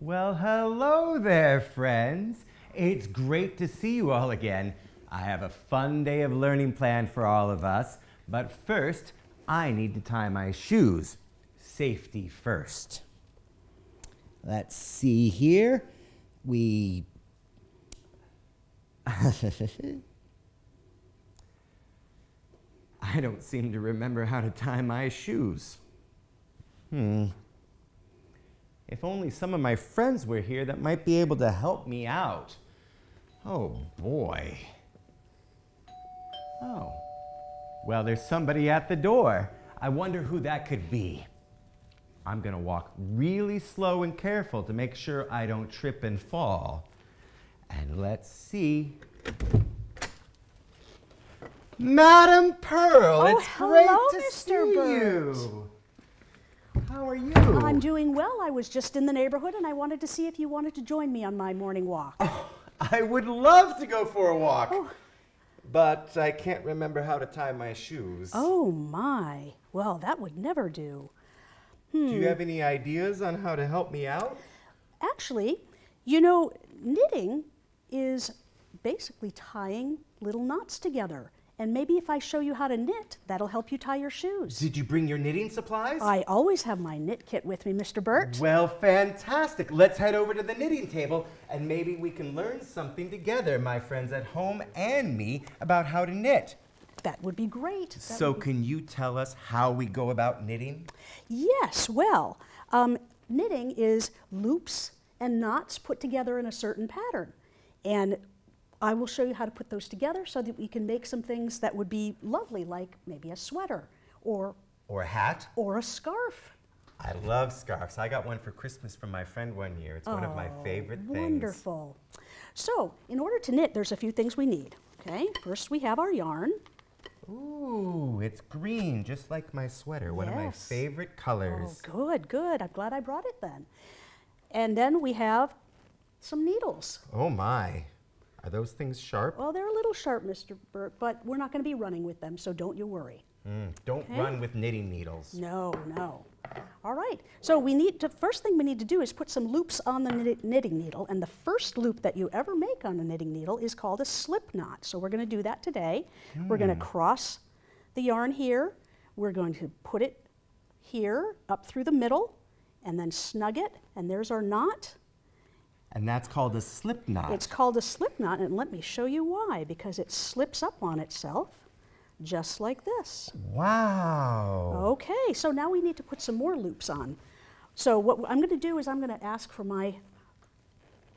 Well, hello there, friends. It's great to see you all again. I have a fun day of learning planned for all of us, but first, I need to tie my shoes. Safety first. Let's see here. I don't seem to remember how to tie my shoes. If only some of my friends were here that might be able to help me out. Oh, boy. Oh. Well, there's somebody at the door. I wonder who that could be. I'm gonna walk really slow and careful to make sure I don't trip and fall. And let's see. Madam Pearl, it's great to see you. How are you? I'm doing well. I was just in the neighborhood and I wanted to see if you wanted to join me on my morning walk. Oh, I would love to go for a walk. Oh. But I can't remember how to tie my shoes. Oh my. Well, that would never do. Do you have any ideas on how to help me out? Actually, you know, knitting is basically tying little knots together. And maybe if I show you how to knit, that'll help you tie your shoes. Did you bring your knitting supplies? I always have my knit kit with me, Mr. Burt. Well, fantastic. Let's head over to the knitting table and maybe we can learn something together, my friends at home and me, about how to knit. That would be great. So can you tell us how we go about knitting? Yes, well, knitting is loops and knots put together in a certain pattern. And I will show you how to put those together so that we can make some things that would be lovely, like maybe a sweater or a hat or a scarf. I love scarves. I got one for Christmas from my friend one year. It's one of my favorite things. Wonderful. So, in order to knit, there's a few things we need. Okay, first we have our yarn. Ooh, it's green, just like my sweater. One of my favorite colors. Oh, good, good. I'm glad I brought it then. And then we have some needles. Oh my. Are those things sharp? Well, they're a little sharp, Mr. Burt, but we're not going to be running with them, so don't you worry. Don't run with knitting needles. No, no. All right. So first thing we need to do is put some loops on the knitting needle, and the first loop that you ever make on a knitting needle is called a slip knot. So we're going to do that today. We're going to cross the yarn here. We're going to put it here up through the middle, and then snug it, and there's our knot. And that's called a slip knot. It's called a slip knot, and let me show you why, because it slips up on itself just like this. Wow. Okay, so now we need to put some more loops on. So what I'm going to do is I'm going to ask for my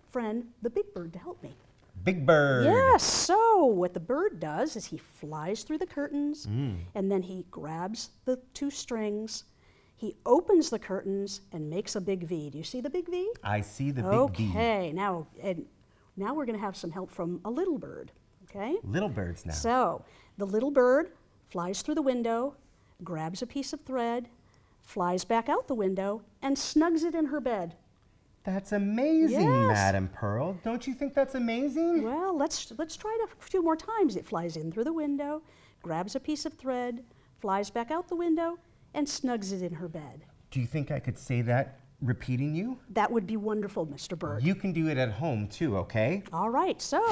friend, the big bird, to help me. Big Bird. Yes, so what the bird does is he flies through the curtains, and then he grabs the two strings. He opens the curtains and makes a big V. Do you see the big V? I see the big V. Okay, now we're going to have some help from a little bird. Okay? Little birds now. So the little bird flies through the window, grabs a piece of thread, flies back out the window, and snugs it in her bed. That's amazing, Madam Pearl. Don't you think that's amazing? Well, let's try it a few more times. It flies in through the window, grabs a piece of thread, flies back out the window, and snugs it in her bed. Do you think I could say that repeating you? That would be wonderful, Mr. Burt. You can do it at home too, okay? All right, so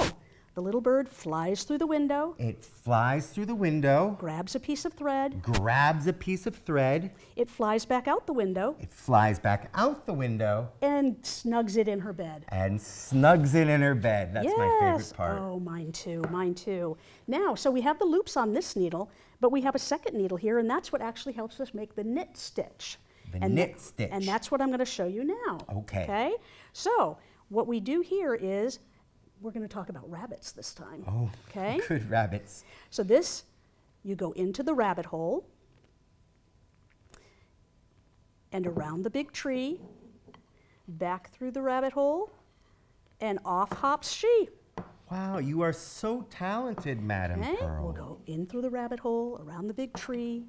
the little bird flies through the window. It flies through the window. Grabs a piece of thread. Grabs a piece of thread. It flies back out the window. It flies back out the window. And snugs it in her bed. And snugs it in her bed. That's my favorite part. Oh, mine too, mine too. Now, so we have the loops on this needle, but we have a second needle here, and that's what actually helps us make the knit stitch. The knit stitch. And that's what I'm going to show you now. Okay. Okay? So, what we do here is, we're going to talk about rabbits this time. Oh, okay? Good rabbits. So this, you go into the rabbit hole, and around the big tree, back through the rabbit hole, and off hops she. Wow, you are so talented, Madam Pearl. We'll go in through the rabbit hole, around the big tree,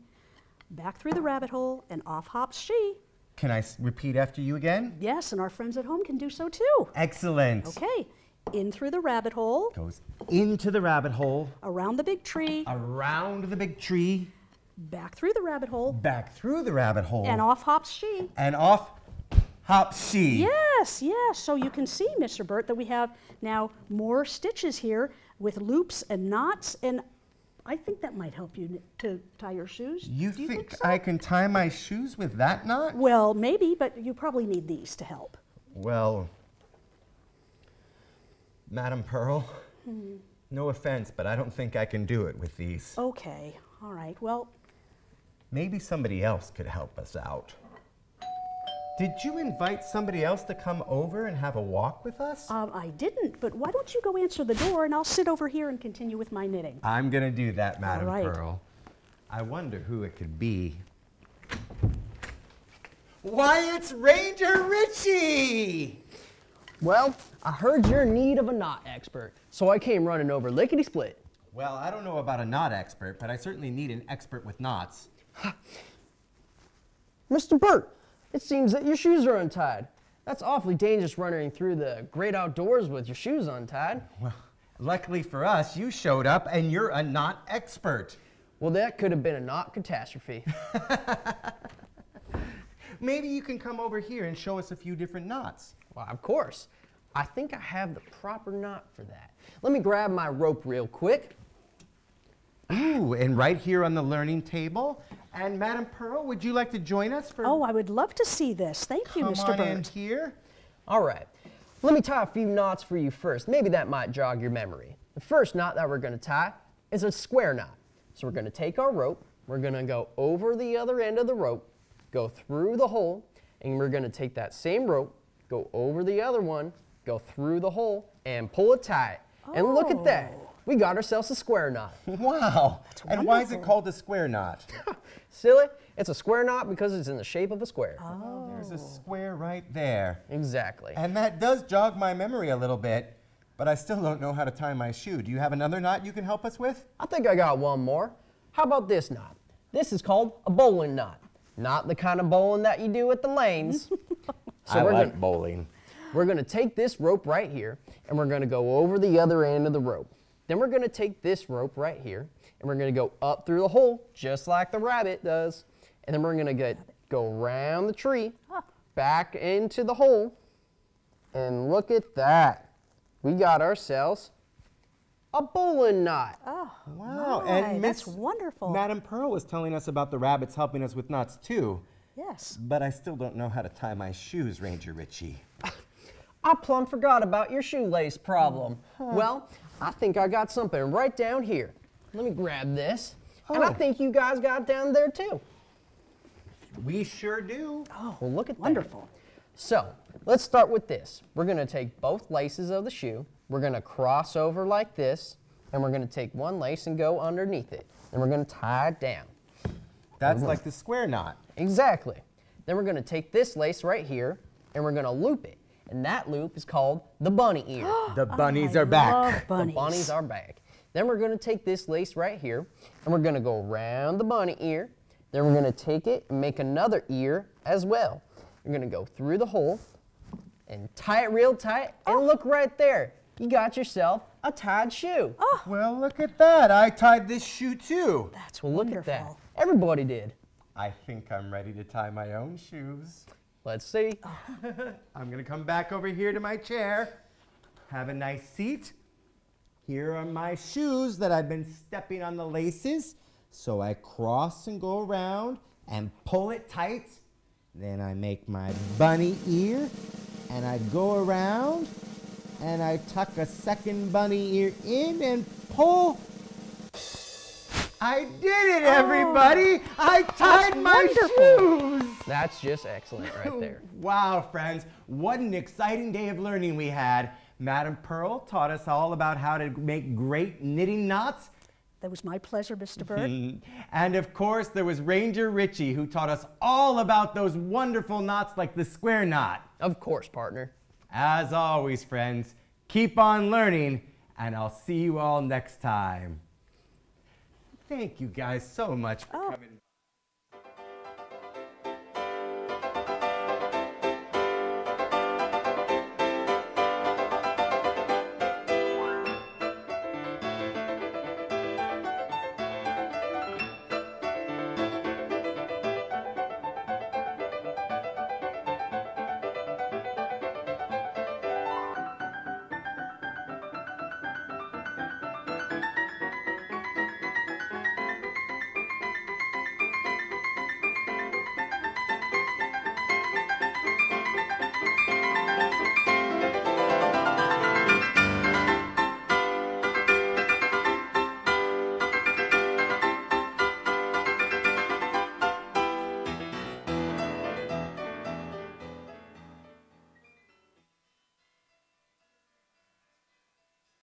back through the rabbit hole, and off hops she. Can I repeat after you again? Yes, and our friends at home can do so too. Excellent. Okay, in through the rabbit hole. Goes into the rabbit hole. Around the big tree. Around the big tree. Back through the rabbit hole. Back through the rabbit hole. And off hops she. And off hop she. Yes, yes. So you can see, Mr. Burt, that we have now more stitches here with loops and knots, and I think that might help you to tie your shoes. Do you think so? I can tie my shoes with that knot? Well, maybe, but you probably need these to help. Well, Madam Pearl, no offense, but I don't think I can do it with these. Okay, all right. Well, maybe somebody else could help us out. Did you invite somebody else to come over and have a walk with us? I didn't, but why don't you go answer the door and I'll sit over here and continue with my knitting. I'm gonna do that, Madam right. Pearl. I wonder who it could be. Why, it's Ranger Richie! Well, I heard you're in need of a knot expert, so I came running over lickety-split. Well, I don't know about a knot expert, but I certainly need an expert with knots. Mr. Burt, it seems that your shoes are untied. That's awfully dangerous running through the great outdoors with your shoes untied. Well, luckily for us, you showed up and you're a knot expert. Well, that could have been a knot catastrophe. Maybe you can come over here and show us a few different knots. Well, of course. I think I have the proper knot for that. Let me grab my rope real quick. Ooh, and right here on the learning table. And Madam Pearl, would you like to join us for? Oh, I would love to see this. Thank you, Mr. Come on in Burt. here. All right. Let me tie a few knots for you first. Maybe that might jog your memory. The first knot that we're going to tie is a square knot. So we're going to take our rope, we're going to go over the other end of the rope, go through the hole, and we're going to take that same rope, go over the other one, go through the hole, and pull it tight. And look at that. We got ourselves a square knot. Wow. And why is it called a square knot? Silly. It's a square knot because it's in the shape of a square. Oh. There's a square right there. Exactly. And that does jog my memory a little bit, but I still don't know how to tie my shoe. Do you have another knot you can help us with? I think I got one more. How about this knot? This is called a bowling knot. Not the kind of bowling that you do at the lanes. I like bowling. We're going to take this rope right here, and we're going to go over the other end of the rope. Then we're going to take this rope right here, and we're going to go up through the hole, just like the rabbit does. And then we're going to go around the tree, back into the hole, and look at that. We got ourselves a bowling knot. Oh, wow. My, and that's wonderful. Madam Pearl was telling us about the rabbits helping us with knots too. Yes. But I still don't know how to tie my shoes, Ranger Richie. I plumb forgot about your shoelace problem. Well, I think I got something right down here. Let me grab this. And I think you guys got it down there too. We sure do. Oh, well, look at Wonderful. that. So, let's start with this. We're going to take both laces of the shoe. We're going to cross over like this. And we're going to take one lace and go underneath it. And we're going to tie it down. That's like the square knot. Exactly. Then we're going to take this lace right here, and we're going to loop it. And that loop is called the bunny ear. The bunnies are back. Love bunnies. The bunnies are back. Then we're going to take this lace right here, and we're going to go around the bunny ear. Then we're going to take it and make another ear as well. You're going to go through the hole and tie it real tight, and look right there. You got yourself a tied shoe. Oh, Well, look at that. I tied this shoe too. that's Well, look wonderful. at that. Everybody did. I think I'm ready to tie my own shoes. Let's see. I'm gonna come back over here to my chair, have a nice seat. Here are my shoes that I've been stepping on the laces. So I cross and go around and pull it tight. Then I make my bunny ear and I go around and I tuck a second bunny ear in and pull. I did it, everybody! I tied my shoes! That's just excellent right there. Wow, friends, what an exciting day of learning we had. Madam Pearl taught us all about how to make great knitting knots. That was my pleasure, Mr. Burt. And of course, there was Ranger Richie who taught us all about those wonderful knots like the square knot. Of course, partner. As always, friends, keep on learning, and I'll see you all next time. Thank you guys so much for coming.